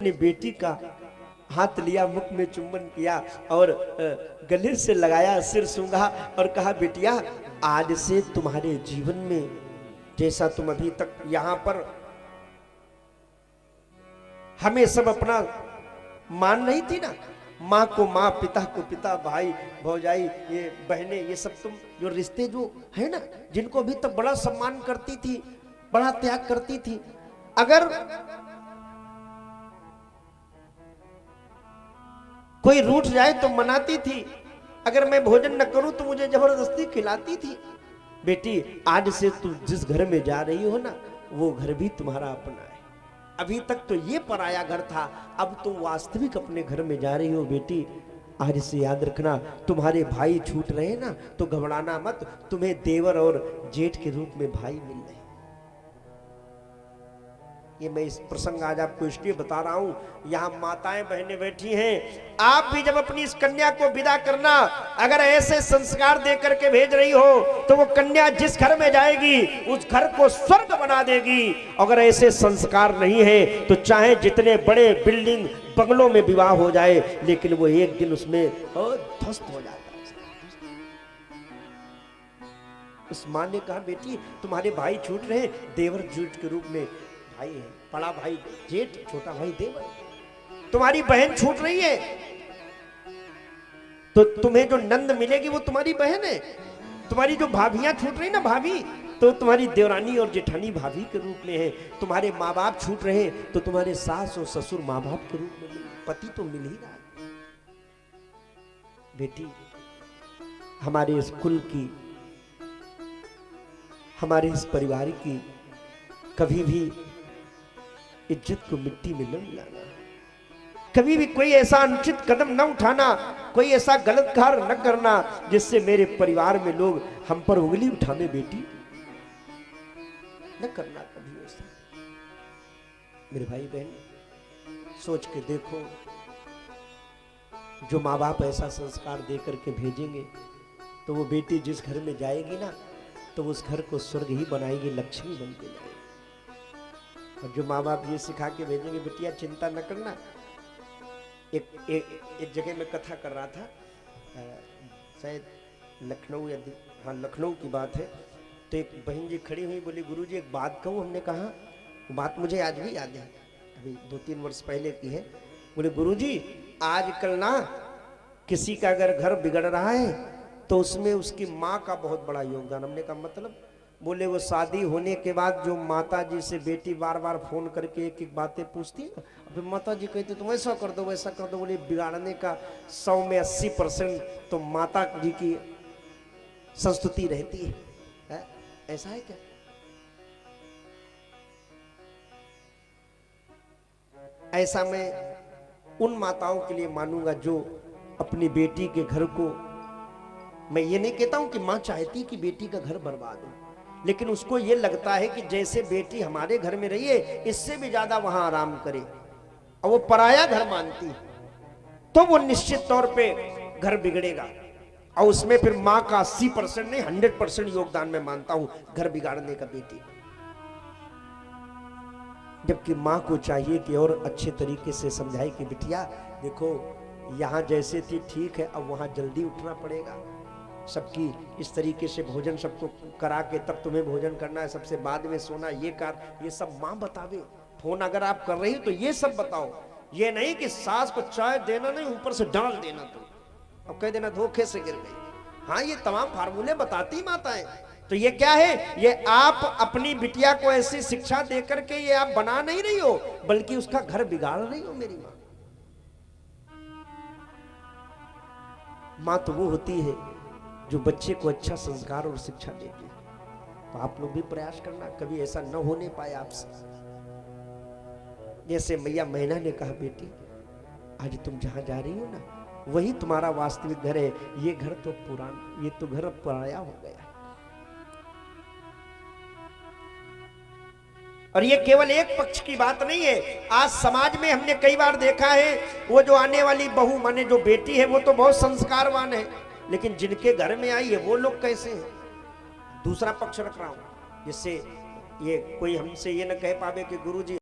अपनी बेटी का हाथ लिया, मुख में चुंबन किया और गले से लगाया, सिर सूंघा और कहा, बेटिया आज से तुम्हारे जीवन में जैसा तुम अभी तक यहाँ पर हमें सब अपना मान नहीं थी ना, माँ को माँ, पिता को पिता, भाई भौजाई, ये बहनें, ये सब तुम जो रिश्ते जो है ना, जिनको अभी तक बड़ा सम्मान करती थी, बड़ा त्याग करती थी, अगर कोई रूठ जाए तो मनाती थी, अगर मैं भोजन न करूं तो मुझे जबरदस्ती खिलाती थी। बेटी आज से तू जिस घर में जा रही हो ना, वो घर भी तुम्हारा अपना है। अभी तक तो ये पराया घर था, अब तुम वास्तविक अपने घर में जा रही हो। बेटी आज से याद रखना, तुम्हारे भाई छूट रहे ना तो घबराना मत, तुम्हें देवर और जेठ के रूप में भाई मिल रहे। ये मैं इस प्रसंग आज आपको इसलिए बता रहा हूं, यहां माताएं बहनें बैठी हैं, आप भी जब अपनी इस कन्या को विदा करना, अगर ऐसे संस्कार दे करके भेज रही हो तो वो कन्या जिस घर में जाएगी उस घर को स्वर्ग बना देगी। अगर ऐसे संस्कार नहीं है तो चाहे जितने बड़े बिल्डिंग बंगलों में विवाह हो जाए, लेकिन वो एक दिन उसमें ध्वस्त हो जाता है। उस मां ने कहा, बेटी तुम्हारे भाई छूट रहे, देवर जेठ के रूप में भाई है, बड़ा भाई जेठ, छोटा भाई देवर। तुम्हारी बहन छूट रही है तो तुम्हें जो नंद मिलेगी वो तुम्हारी बहन है। तुम्हारी जो भाभियां छूट रही ना, भाभी, तो तुम्हारी देवरानी और जेठानी भाभी के रूप में है। तुम्हारे माँ बाप छूट रहे तो तुम्हारे सास और ससुर माँ बाप के रूप में, पति तो मिल ही रहा है। बेटी हमारे इस कुल की, हमारे इस परिवार की कभी भी इज्जत को मिट्टी में न मिलाना, कभी भी कोई ऐसा अनुचित कदम न उठाना, कोई ऐसा गलत कार्य न करना जिससे मेरे परिवार में लोग हम पर उंगली उठाने। बेटी न करना कभी ऐसा। मेरे भाई बहन सोच के देखो, जो माँ बाप ऐसा संस्कार दे करके भेजेंगे तो वो बेटी जिस घर में जाएगी ना तो उस घर को स्वर्ग ही बनाएगी, लक्ष्मी बन के जाएगी। और जो माँ बाप ये सिखा के भेजेंगे, बेटिया चिंता न करना। एक जगह में कथा कर रहा था, शायद लखनऊ या हाँ लखनऊ की बात है, तो एक बहन जी खड़ी हुई, बोली गुरुजी एक बात कहूँ। हमने कहा, बात मुझे आज भी याद है, अभी 2-3 वर्ष पहले की है। बोले गुरुजी आजकल ना किसी का अगर घर बिगड़ रहा है तो उसमें उसकी माँ का बहुत बड़ा योगदान। हमने कहा मतलब? बोले वो शादी होने के बाद जो माता जी से बेटी बार बार फोन करके एक एक बातें पूछती है ना, फिर माता जी कहते तुम ऐसा कर दो वैसा कर दो। बोले बिगाड़ने का 100 में 80% तो माता जी की संस्तुति रहती है? ऐसा है क्या? ऐसा मैं उन माताओं के लिए मानूंगा जो अपनी बेटी के घर को, मैं ये नहीं कहता हूं कि मां चाहती कि बेटी का घर बर्बाद हो, लेकिन उसको ये लगता है कि जैसे बेटी हमारे घर में रही है इससे भी ज्यादा वहां आराम करे, और वो पराया घर मानती है तो वो निश्चित तौर पे घर बिगड़ेगा। और उसमें फिर मां का 80% नहीं 100% योगदान मैं मानता हूं घर बिगाड़ने का बेटी। जबकि मां को चाहिए कि और अच्छे तरीके से समझाए कि बिटिया देखो यहां जैसे थी ठीक है, अब वहां जल्दी उठना पड़ेगा, सबकी इस तरीके से भोजन सबको करा के तब तुम्हें भोजन करना है, सबसे बाद में सोना, ये ये सब मां बतावे। फोन अगर आप कर रही हो तो ये सब बताओ, ये नहीं कि सास को चाय देना नहीं ऊपर से डाल देना तुम और कह देना धोखे से गिर गई। हाँ ये तमाम फार्मूले बताती माताएं। तो ये क्या है? ये आप अपनी बिटिया को ऐसी शिक्षा दे करके ये आप बना नहीं रही हो, बल्कि उसका घर बिगाड़ रही हो। मेरी मां, मां तो वो होती है जो बच्चे को अच्छा संस्कार और शिक्षा देती है। तो आप लोग भी प्रयास करना कभी ऐसा न होने पाए आपसे। जैसे मैया मैना ने कहा, बेटी आज तुम जहां जा रही हो ना वही तुम्हारा वास्तविक घर है, ये घर तो पुराना, ये तो घर पराया हो गया। और ये केवल एक पक्ष की बात नहीं है, आज समाज में हमने कई बार देखा है, वो जो आने वाली बहू माने जो बेटी है वो तो बहुत संस्कारवान है, लेकिन जिनके घर में आई है वो लोग कैसे हैं? दूसरा पक्ष रख रहा हूं, जिससे ये कोई हमसे ये न कह पावे कि गुरुजी